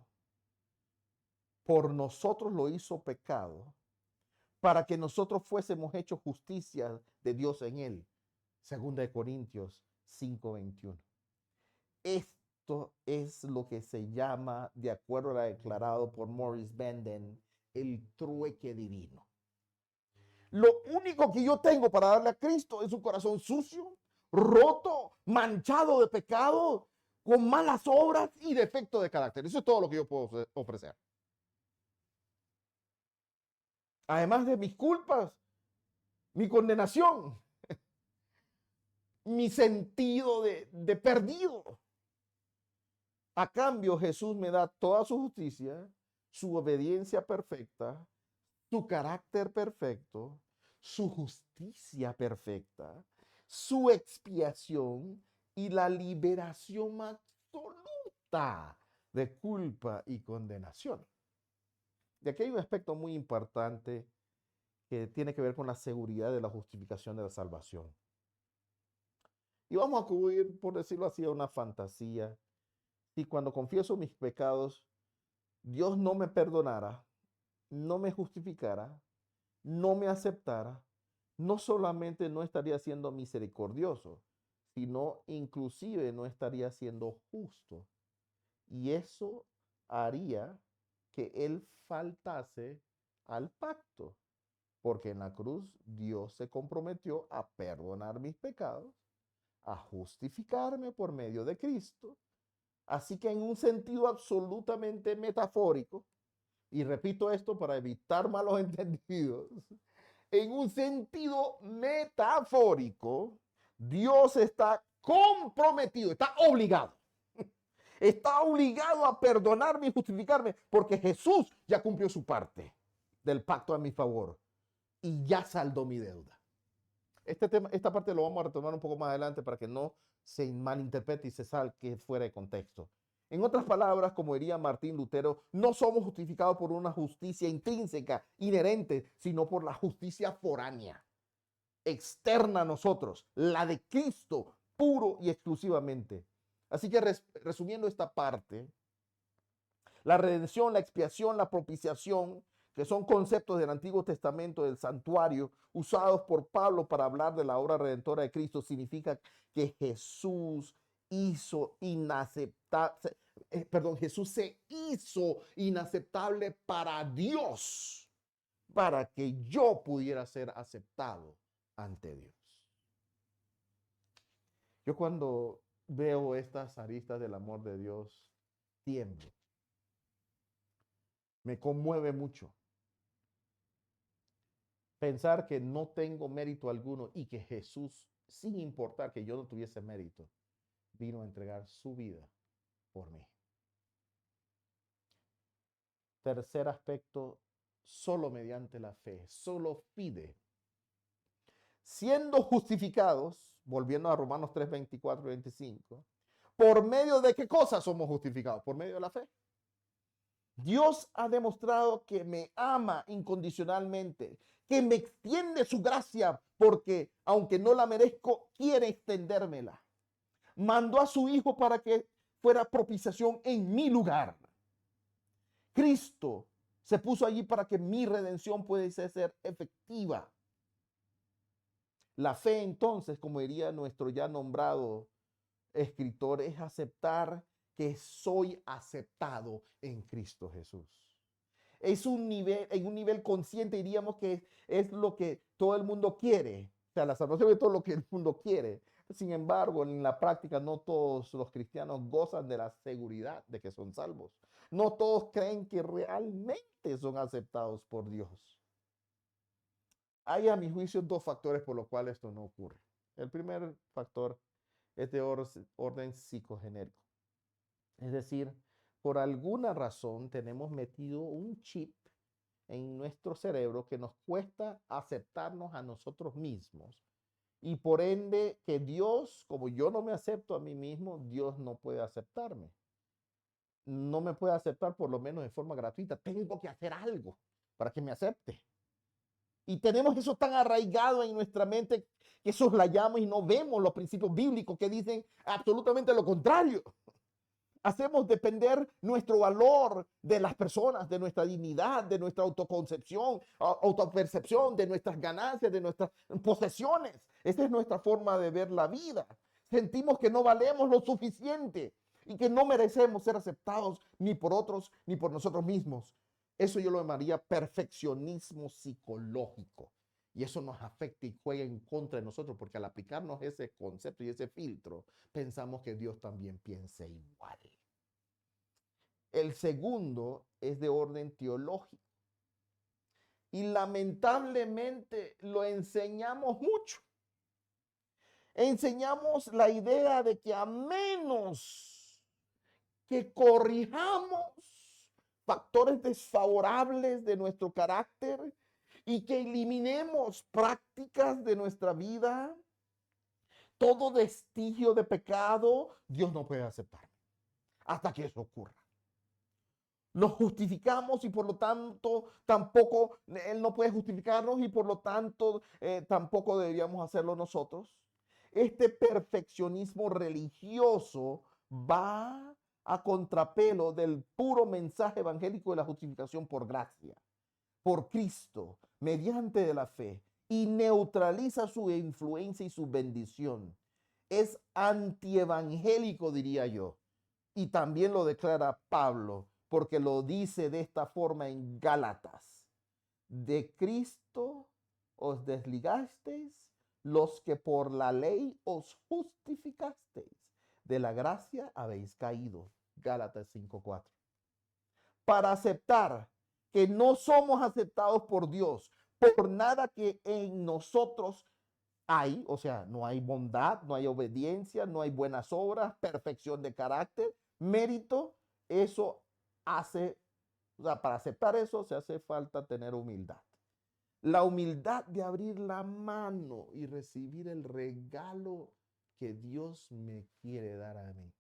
por nosotros lo hizo pecado, para que nosotros fuésemos hechos justicia de Dios en Él. Segunda de Corintios 5:21. Esto es lo que se llama, de acuerdo a lo declarado por Maurice Benden, el trueque divino. Lo único que yo tengo para darle a Cristo es un corazón sucio, roto, manchado de pecado, con malas obras y defecto de carácter. Eso es todo lo que yo puedo ofrecer. Además de mis culpas, mi condenación, mi sentido de perdido. A cambio, Jesús me da toda su justicia, su obediencia perfecta, su carácter perfecto, su justicia perfecta, su expiación y la liberación absoluta de culpa y condenación. Y aquí hay un aspecto muy importante que tiene que ver con la seguridad de la justificación de la salvación. Y vamos a acudir, por decirlo así, a una fantasía. Si cuando confieso mis pecados, Dios no me perdonara, no me justificara, no me aceptara, no solamente no estaría siendo misericordioso, sino inclusive no estaría siendo justo. Y eso haría que Él faltase al pacto, porque en la cruz Dios se comprometió a perdonar mis pecados, a justificarme por medio de Cristo. Así que en un sentido absolutamente metafórico, y repito esto para evitar malos entendidos, en un sentido metafórico, Dios está comprometido, está obligado a perdonarme y justificarme, porque Jesús ya cumplió su parte del pacto a mi favor y ya saldó mi deuda. Esta parte lo vamos a retomar un poco más adelante para que no se malinterprete y se salga fuera de contexto. En otras palabras, como diría Martín Lutero, no somos justificados por una justicia intrínseca, inherente, sino por la justicia foránea, externa a nosotros, la de Cristo, puro y exclusivamente. Así que resumiendo esta parte, la redención, la expiación, la propiciación, que son conceptos del Antiguo Testamento, del santuario, usados por Pablo para hablar de la obra redentora de Cristo, significa que Jesús Jesús se hizo inaceptable para Dios, para que yo pudiera ser aceptado ante Dios. Yo cuando veo estas aristas del amor de Dios, tiemblo. Me conmueve mucho pensar que no tengo mérito alguno y que Jesús, sin importar que yo no tuviese mérito, vino a entregar su vida por mí. Tercer aspecto, solo mediante la fe, solo fide. Siendo justificados, volviendo a Romanos 3, 24 y 25, ¿por medio de qué cosas somos justificados? Por medio de la fe. Dios ha demostrado que me ama incondicionalmente, que me extiende su gracia porque, aunque no la merezco, quiere extendérmela. Mandó a su Hijo para que fuera propiciación en mi lugar. Cristo se puso allí para que mi redención pudiese ser efectiva. La fe, entonces, como diría nuestro ya nombrado escritor, es aceptar que soy aceptado en Cristo Jesús. Es un nivel, en un nivel consciente, diríamos que es lo que todo el mundo quiere. O sea, la salvación es todo lo que el mundo quiere. Sin embargo, en la práctica no todos los cristianos gozan de la seguridad de que son salvos. No todos creen que realmente son aceptados por Dios. Hay, a mi juicio, dos factores por los cuales esto no ocurre. El primer factor es de orden psicogenérico. Es decir, por alguna razón tenemos metido un chip en nuestro cerebro que nos cuesta aceptarnos a nosotros mismos. Y por ende, que Dios, como yo no me acepto a mí mismo, Dios no puede aceptarme. No me puede aceptar por lo menos de forma gratuita. Tengo que hacer algo para que me acepte. Y tenemos eso tan arraigado en nuestra mente que soslayamos y no vemos los principios bíblicos que dicen absolutamente lo contrario. Hacemos depender nuestro valor de las personas, de nuestra dignidad, de nuestra autoconcepción, autopercepción, de nuestras ganancias, de nuestras posesiones. Esa es nuestra forma de ver la vida. Sentimos que no valemos lo suficiente y que no merecemos ser aceptados ni por otros ni por nosotros mismos. Eso yo lo llamaría perfeccionismo psicológico. Y eso nos afecta y juega en contra de nosotros, porque al aplicarnos ese concepto y ese filtro, pensamos que Dios también piense igual. El segundo es de orden teológico. Y lamentablemente lo enseñamos mucho. Enseñamos la idea de que a menos que corrijamos factores desfavorables de nuestro carácter y que eliminemos prácticas de nuestra vida, todo vestigio de pecado, Dios no puede aceptar hasta que eso ocurra. nos justificamos y por lo tanto tampoco Él no puede justificarnos y por lo tanto tampoco deberíamos hacerlo nosotros. Este perfeccionismo religioso va a contrapelo del puro mensaje evangélico de la justificación por gracia, por Cristo, mediante de la fe, y neutraliza su influencia y su bendición. Es antievangélico, diría yo. Y también lo declara Pablo, porque lo dice de esta forma en Gálatas. De Cristo os desligasteis los que por la ley os justificasteis. De la gracia habéis caído. Gálatas 5:4. Para aceptar que no somos aceptados por Dios por nada que en nosotros hay, o sea, no hay bondad, no hay obediencia, no hay buenas obras, perfección de carácter, mérito, eso hace, o sea, para aceptar eso se hace falta tener humildad. La humildad de abrir la mano y recibir el regalo que Dios me quiere dar a mí.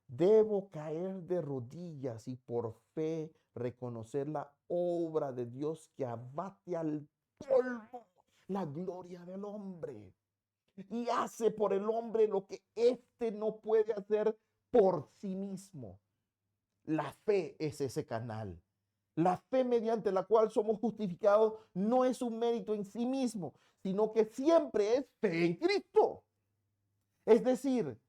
Debo caer de rodillas y por fe reconocer la obra de Dios que abate al polvo la gloria del hombre y hace por el hombre lo que éste no puede hacer por sí mismo. La fe es ese canal. La fe mediante la cual somos justificados no es un mérito en sí mismo, sino que siempre es fe en Cristo. Es decir,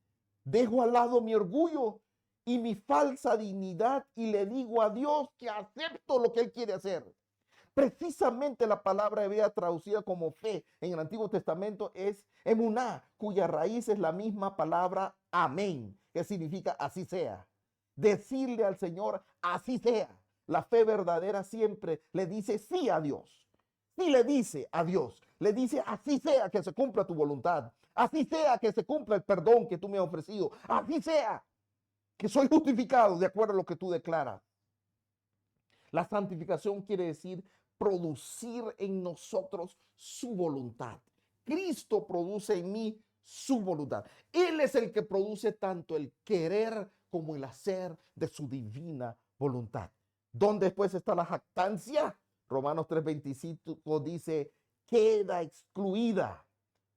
dejo al lado mi orgullo y mi falsa dignidad y le digo a Dios que acepto lo que Él quiere hacer. Precisamente la palabra hebrea traducida como fe en el Antiguo Testamento es emuná, cuya raíz es la misma palabra amén, que significa así sea. Decirle al Señor así sea. La fe verdadera siempre le dice sí a Dios. Sí le dice a Dios. Le dice así sea que se cumpla tu voluntad. Así sea que se cumpla el perdón que tú me has ofrecido. Así sea que soy justificado de acuerdo a lo que tú declaras. La santificación quiere decir producir en nosotros su voluntad. Cristo produce en mí su voluntad. Él es el que produce tanto el querer como el hacer de su divina voluntad. ¿Dónde después está la jactancia? Romanos 3:25 dice, queda excluida.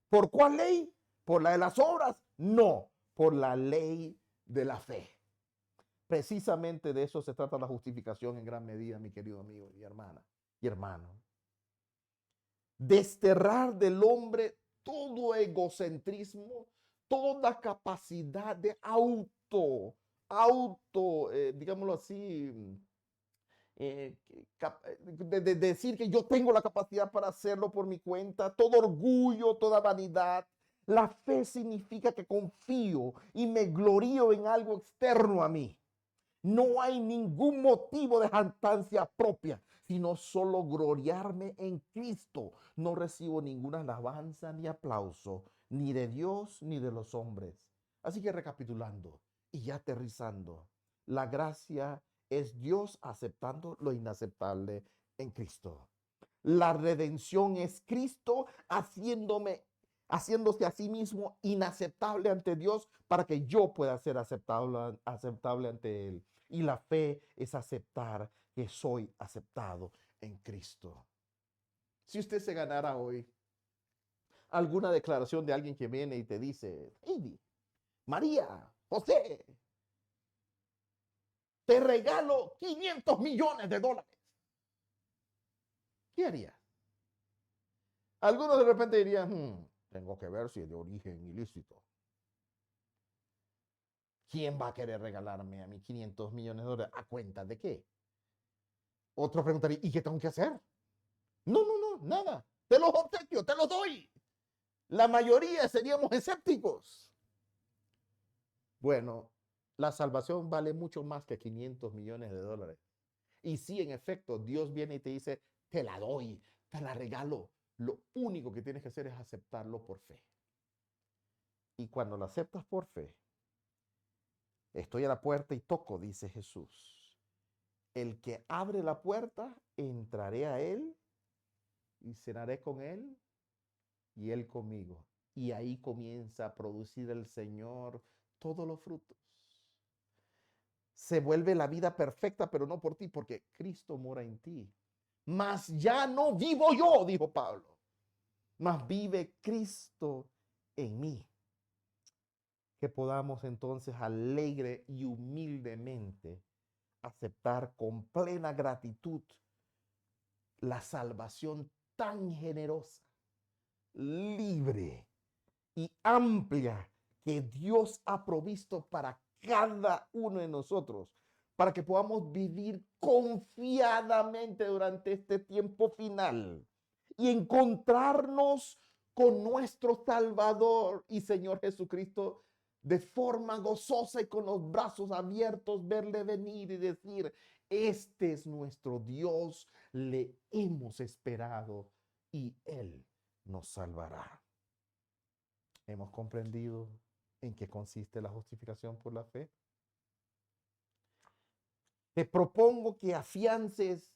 ¿Por cuál ley? ¿Por la de las obras? No, por la ley de la fe. Precisamente de eso se trata la justificación en gran medida, mi querido amigo y hermana y hermano. Desterrar del hombre todo egocentrismo, toda capacidad de digámoslo así, de decir que yo tengo la capacidad para hacerlo por mi cuenta, todo orgullo, toda vanidad. La fe significa que confío y me glorío en algo externo a mí. No hay ningún motivo de jactancia propia, sino solo gloriarme en Cristo. No recibo ninguna alabanza ni aplauso, ni de Dios ni de los hombres. Así que recapitulando y ya aterrizando, la gracia es Dios aceptando lo inaceptable en Cristo. La redención es Cristo haciéndose a sí mismo inaceptable ante Dios para que yo pueda ser aceptable ante Él. Y la fe es aceptar que soy aceptado en Cristo. Si usted se ganara hoy alguna declaración de alguien que viene y te dice, Heidi, María, José, te regalo $500 millones. ¿Qué haría? Algunos de repente dirían, tengo que ver si es de origen ilícito. ¿Quién va a querer regalarme a mí $500 millones a cuenta de qué? Otro preguntaría, ¿y qué tengo que hacer? No, nada. Te los obsequio, te los doy. La mayoría seríamos escépticos. Bueno, la salvación vale mucho más que $500 millones. Y si en efecto Dios viene y te dice, te la doy, te la regalo, lo único que tienes que hacer es aceptarlo por fe. Y cuando lo aceptas por fe, estoy a la puerta y toco, dice Jesús. El que abre la puerta, entraré a él y cenaré con él y él conmigo. Y ahí comienza a producir el Señor todos los frutos. se vuelve la vida perfecta, pero no por ti, porque Cristo mora en ti. Mas ya no vivo yo, dijo Pablo, mas vive Cristo en mí. Que podamos entonces alegre y humildemente aceptar con plena gratitud la salvación tan generosa, libre y amplia que Dios ha provisto para cada uno de nosotros, para que podamos vivir confiadamente durante este tiempo final y encontrarnos con nuestro Salvador y Señor Jesucristo de forma gozosa y con los brazos abiertos, verle venir y decir: este es nuestro Dios, le hemos esperado y Él nos salvará. ¿Hemos comprendido en qué consiste la justificación por la fe? Te propongo que afiances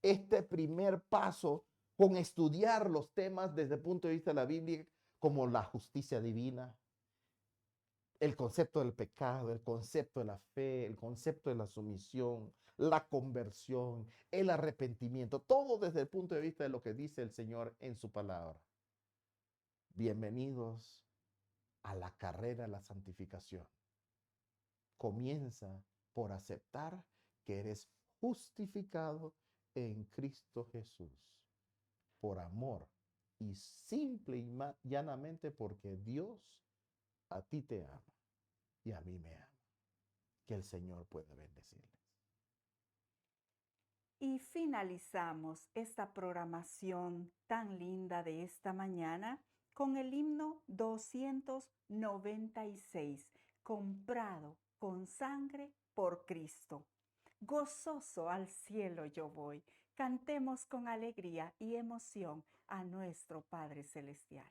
este primer paso con estudiar los temas desde el punto de vista de la Biblia, como la justicia divina, el concepto del pecado, el concepto de la fe, el concepto de la sumisión, la conversión, el arrepentimiento, todo desde el punto de vista de lo que dice el Señor en su palabra. Bienvenidos a la carrera de la santificación. Comienza por aceptar que eres justificado en Cristo Jesús, por amor y simple y llanamente porque Dios a ti te ama y a mí me ama. Que el Señor pueda bendecirles. Y finalizamos esta programación tan linda de esta mañana con el himno 296, comprado con sangre por Cristo. Gozoso al cielo yo voy. Cantemos con alegría y emoción a nuestro Padre Celestial.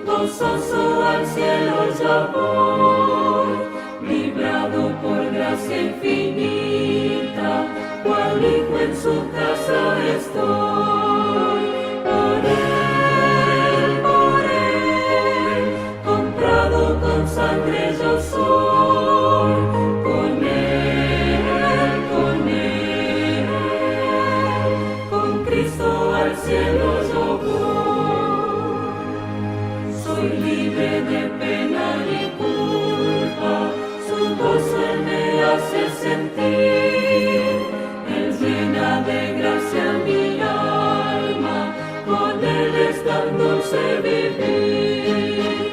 Gozoso al cielo yo voy, librado por gracia infinita, cual hijo en su casa estoy. Por él, comprado con sangre yo soy, con él, con Cristo al cielo yo voy. Soy libre de pena y culpa, su gozo Él me hace sentir. Él llena de gracia mi alma, con Él es tan dulce vivir.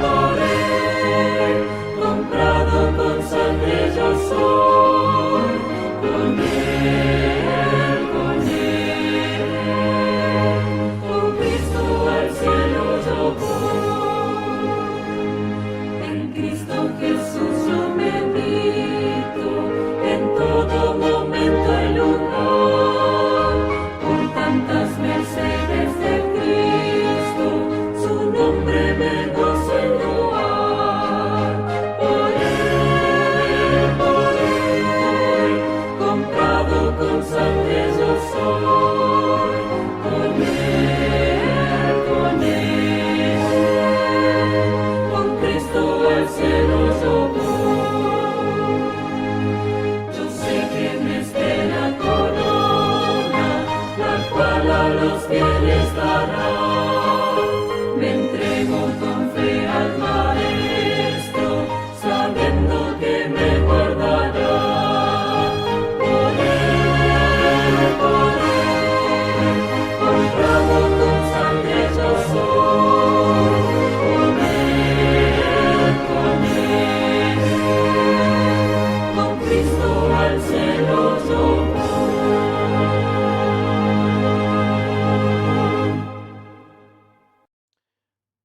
Por Él, comprado con sangre yo soy, con Él, con Cristo al cielo yo voy. En Cristo Jesús yo medito, en todo momento y lugar, por tantas mercedes de Cristo, su nombre me gozo en loar. Por Él, comprado con sangre yo soy, con Cristo al cielo yo voy. Yo sé que me espera corona, la cual a los fieles dará. Me entrego con fe al Maestro, sabiendo que me guardará. Por Él, comprado con sangre yo soy, con Cristo al cielo yo voy.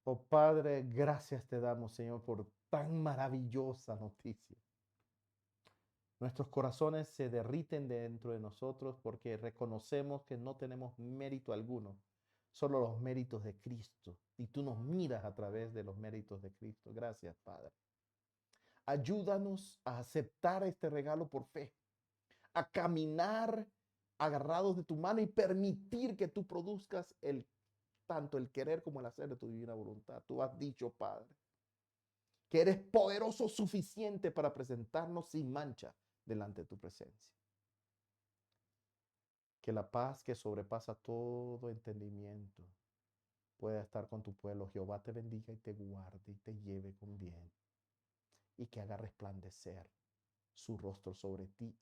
Oh Padre, gracias te damos, Señor, por tan maravillosa noticia. Nuestros corazones se derriten dentro de nosotros porque reconocemos que no tenemos mérito alguno, solo los méritos de Cristo. Y tú nos miras a través de los méritos de Cristo. Gracias, Padre. Ayúdanos a aceptar este regalo por fe, a caminar agarrados de tu mano y permitir que tú produzcas tanto el querer como el hacer de tu divina voluntad. Tú has dicho, Padre, que eres poderoso suficiente para presentarnos sin mancha delante de tu presencia. Que la paz que sobrepasa todo entendimiento pueda estar con tu pueblo. Jehová te bendiga y te guarde y te lleve con bien, y que haga resplandecer su rostro sobre ti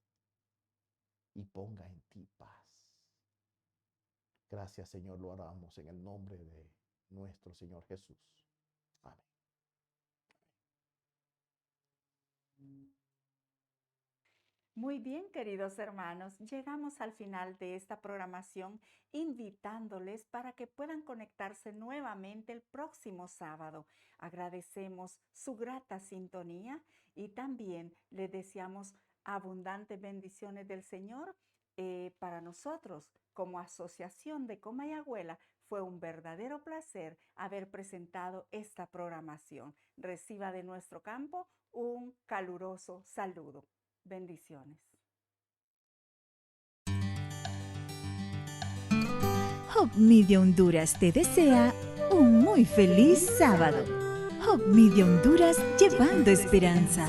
y ponga en ti paz. Gracias, Señor, lo oramos en el nombre de nuestro Señor Jesús. Amén. Muy bien, queridos hermanos, llegamos al final de esta programación invitándoles para que puedan conectarse nuevamente el próximo sábado. Agradecemos su grata sintonía y también le deseamos abundantes bendiciones del Señor. Para nosotros, como Asociación de Coma y Agüela, fue un verdadero placer haber presentado esta programación. Reciba de nuestro campo un caluroso saludo. Bendiciones. Hope Media Honduras te desea un muy feliz sábado. Hope Media Honduras, llevando esperanza.